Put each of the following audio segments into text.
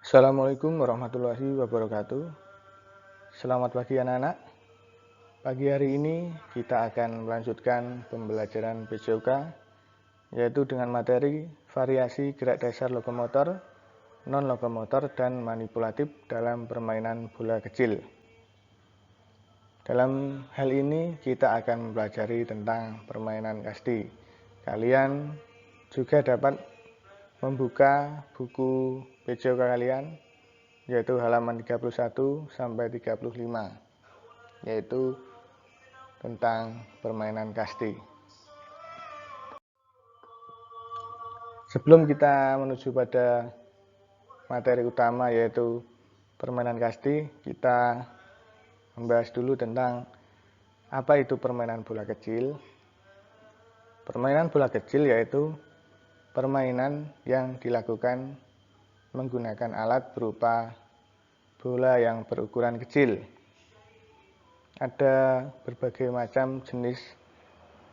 Assalamualaikum warahmatullahi wabarakatuh. Selamat pagi anak-anak. Pagi hari ini kita akan melanjutkan pembelajaran PJOK, yaitu dengan materi variasi gerak dasar lokomotor, non-lokomotor, dan manipulatif dalam permainan bola kecil. Dalam hal ini kita akan mempelajari tentang permainan kasti. Kalian juga dapat membuka buku PJOK kalian, yaitu halaman 31 sampai 35, yaitu tentang permainan kasti. Sebelum kita menuju pada materi utama yaitu permainan kasti, kita membahas dulu tentang apa itu permainan bola kecil. Permainan bola kecil yaitu permainan yang dilakukan menggunakan alat berupa bola yang berukuran kecil. Ada berbagai macam jenis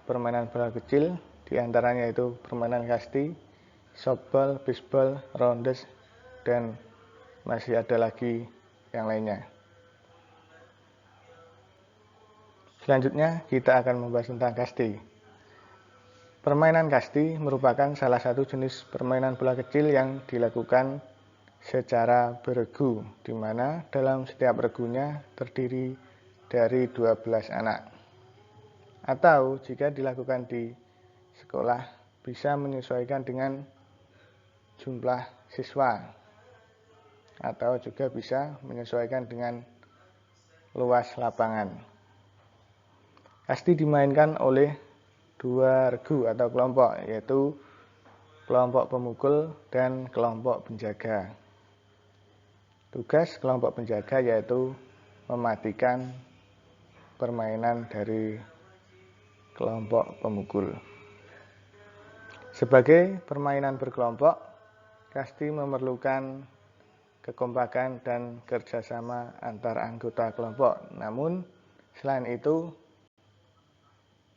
permainan bola kecil, diantaranya yaitu permainan kasti, softball, baseball, rounders, dan masih ada lagi yang lainnya. Selanjutnya kita akan membahas tentang kasti. Permainan kasti merupakan salah satu jenis permainan bola kecil yang dilakukan secara beregu, di mana dalam setiap regunya terdiri dari 12 anak. Atau jika dilakukan di sekolah bisa menyesuaikan dengan jumlah siswa, atau juga bisa menyesuaikan dengan luas lapangan. Kasti dimainkan oleh dua regu atau kelompok, yaitu kelompok pemukul dan kelompok penjaga. Tugas kelompok penjaga yaitu mematikan permainan dari kelompok pemukul. Sebagai permainan berkelompok, kasti memerlukan kekompakan dan kerjasama antar anggota kelompok. Namun, selain itu,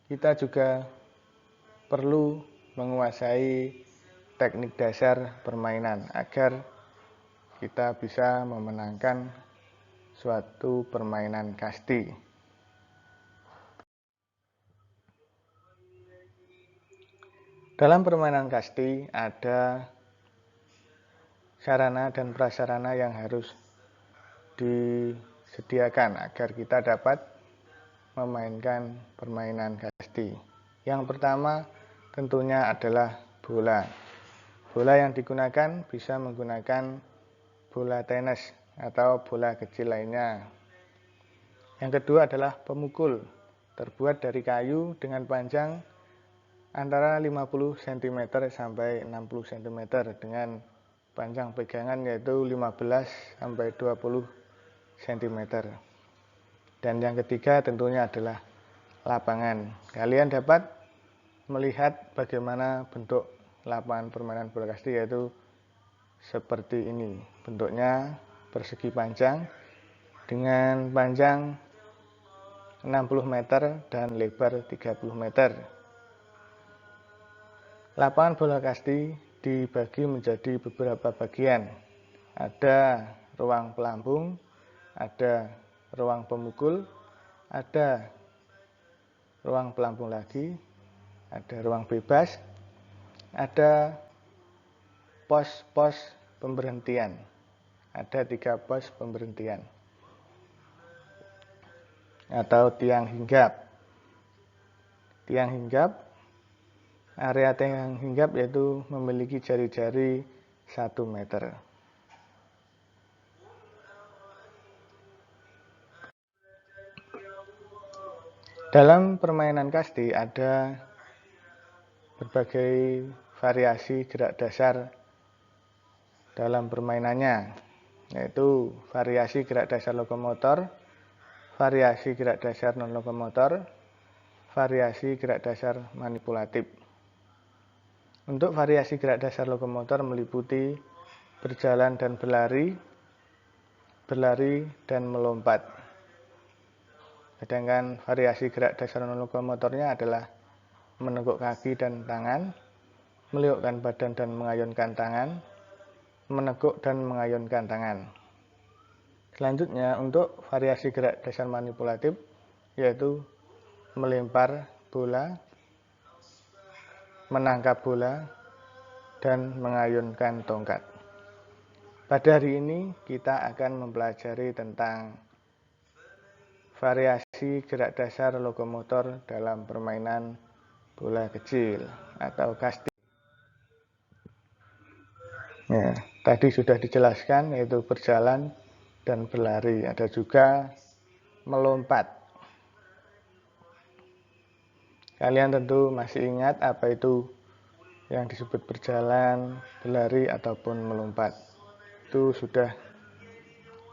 kita juga perlu menguasai teknik dasar permainan agar kita bisa memenangkan suatu permainan kasti. Dalam permainan kasti ada sarana dan prasarana yang harus disediakan agar kita dapat memainkan permainan kasti. Yang pertama tentunya adalah bola. Bola yang digunakan bisa menggunakan bola tenis atau bola kecil lainnya. Yang kedua adalah pemukul, terbuat dari kayu dengan panjang antara 50 cm sampai 60 cm dengan panjang pegangan yaitu 15 sampai 20 cm. Dan yang ketiga tentunya adalah lapangan. Kalian dapat melihat bagaimana bentuk lapangan permainan bola kasti, yaitu seperti ini. Bentuknya persegi panjang dengan panjang 60 meter dan lebar 30 meter. Lapangan bola kasti dibagi menjadi beberapa bagian. Ada ruang pelambung, ada ruang pemukul, ada ruang pelambung lagi, ada ruang bebas, ada pos-pos pemberhentian. Ada 3 pos pemberhentian atau tiang hinggap. Tiang hinggap, area tiang hinggap yaitu memiliki jari-jari 1 meter. Dalam permainan kasti ada berbagai variasi gerak dasar dalam permainannya, yaitu variasi gerak dasar lokomotor, variasi gerak dasar non-lokomotor, variasi gerak dasar manipulatif. Untuk variasi gerak dasar lokomotor meliputi berjalan dan berlari, berlari dan melompat. Sedangkan variasi gerak dasar non-lokomotornya adalah meneguk kaki dan tangan, meliukkan badan dan mengayunkan tangan, menekuk dan mengayunkan tangan. Selanjutnya untuk variasi gerak dasar manipulatif yaitu melempar bola, menangkap bola, dan mengayunkan tongkat. Pada hari ini kita akan mempelajari tentang variasi gerak dasar lokomotor dalam permainan bola kecil atau kasti. Ya, tadi sudah dijelaskan yaitu berjalan dan berlari, ada juga melompat. Kalian tentu masih ingat apa itu yang disebut berjalan, berlari, ataupun melompat. Itu sudah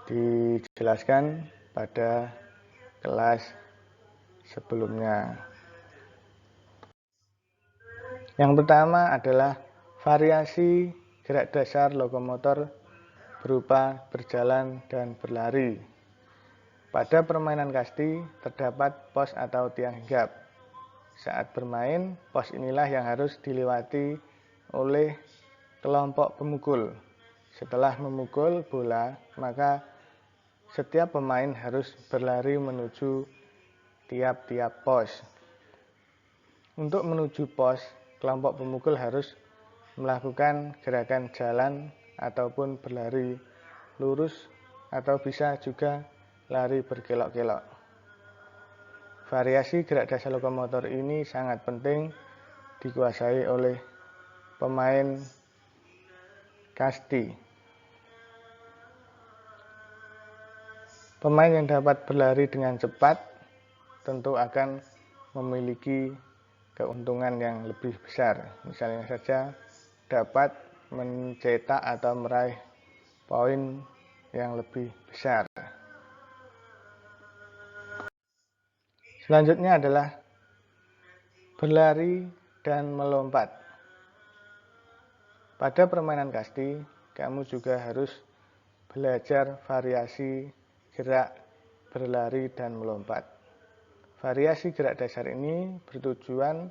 dijelaskan pada kelas sebelumnya. Yang pertama adalah variasi gerak dasar lokomotor berupa berjalan dan berlari. Pada permainan kasti terdapat pos atau tiang hinggap. Saat bermain, pos inilah yang harus dilewati oleh kelompok pemukul. Setelah memukul bola, maka setiap pemain harus berlari menuju tiap-tiap pos. Untuk menuju pos, kelompok pemukul harus melakukan gerakan jalan ataupun berlari lurus atau bisa juga lari berkelok-kelok. Variasi gerak dasar lokomotor ini sangat penting dikuasai oleh pemain kasti. Pemain yang dapat berlari dengan cepat tentu akan memiliki keuntungan yang lebih besar. Misalnya saja dapat mencetak atau meraih poin yang lebih besar. Selanjutnya adalah berlari dan melompat. Pada permainan kasti, kamu juga harus belajar variasi gerak berlari dan melompat. Variasi gerak dasar ini bertujuan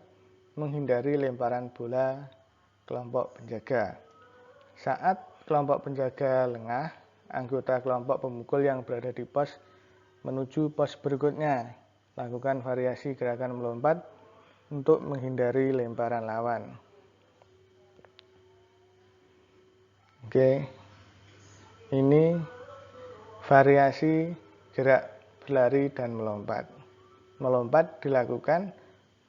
menghindari lemparan bola kelompok penjaga. Saat kelompok penjaga lengah, anggota kelompok pemukul yang berada di pos menuju pos berikutnya. Lakukan variasi gerakan melompat untuk menghindari lemparan lawan. Oke, ini variasi gerak berlari dan melompat. Melompat dilakukan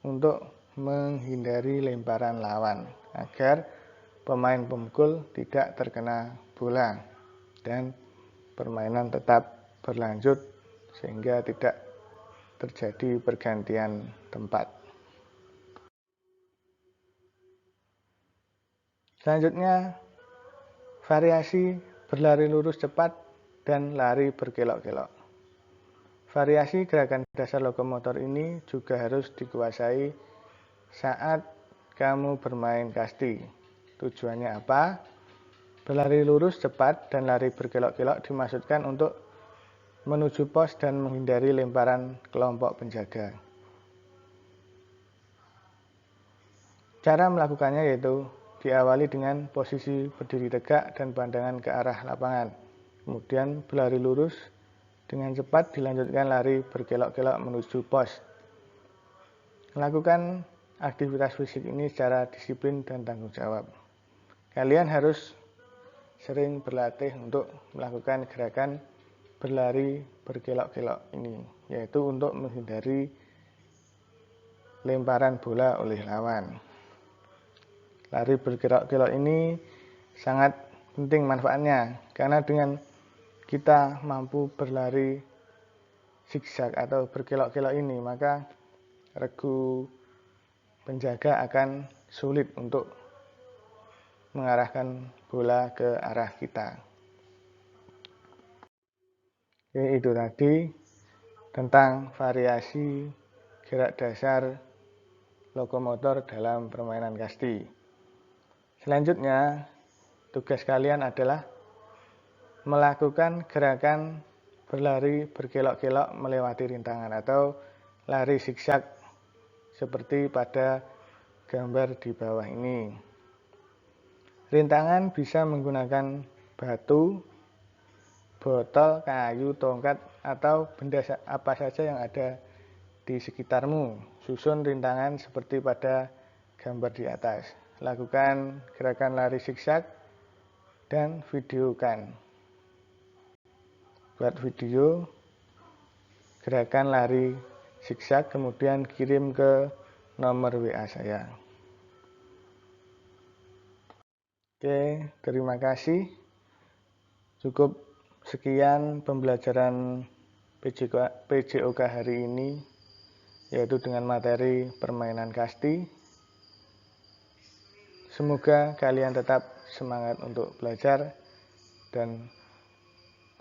untuk menghindari lemparan lawan agar pemain pemukul tidak terkena bola dan permainan tetap berlanjut sehingga tidak terjadi pergantian tempat. Selanjutnya, variasi berlari lurus cepat dan lari berkelok-kelok. Variasi gerakan dasar lokomotor ini juga harus dikuasai saat kamu bermain kasti. Tujuannya apa? Berlari lurus cepat dan lari berkelok-kelok dimaksudkan untuk menuju pos dan menghindari lemparan kelompok penjaga. Cara melakukannya yaitu diawali dengan posisi berdiri tegak dan pandangan ke arah lapangan. Kemudian berlari lurus dengan cepat dilanjutkan lari berkelok-kelok menuju pos. Melakukan aktivitas fisik ini secara disiplin dan tanggung jawab. Kalian harus sering berlatih untuk melakukan gerakan berlari berkelok-kelok ini, yaitu untuk menghindari lemparan bola oleh lawan. Lari berkelok-kelok ini sangat penting manfaatnya, karena dengan kita mampu berlari zigzag atau berkelok-kelok ini, maka regu penjaga akan sulit untuk mengarahkan bola ke arah kita. Oke, itu tadi tentang variasi gerak dasar lokomotor dalam permainan kasti. Selanjutnya, tugas kalian adalah melakukan gerakan berlari berkelok-kelok melewati rintangan atau lari zigzag seperti pada gambar di bawah ini. Rintangan bisa menggunakan batu, botol, kayu, tongkat, atau benda apa saja yang ada di sekitarmu. Susun rintangan seperti pada gambar di atas. Lakukan gerakan lari zigzag dan videokan. Buat video gerakan lari zigzag, kemudian kirim ke nomor WA saya. Oke, terima kasih. Cukup sekian pembelajaran PJOK hari ini, yaitu dengan materi permainan kasti. Semoga kalian tetap semangat untuk belajar dan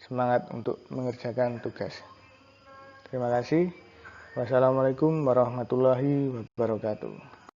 semangat untuk mengerjakan tugas. Terima kasih. Wassalamualaikum warahmatullahi wabarakatuh.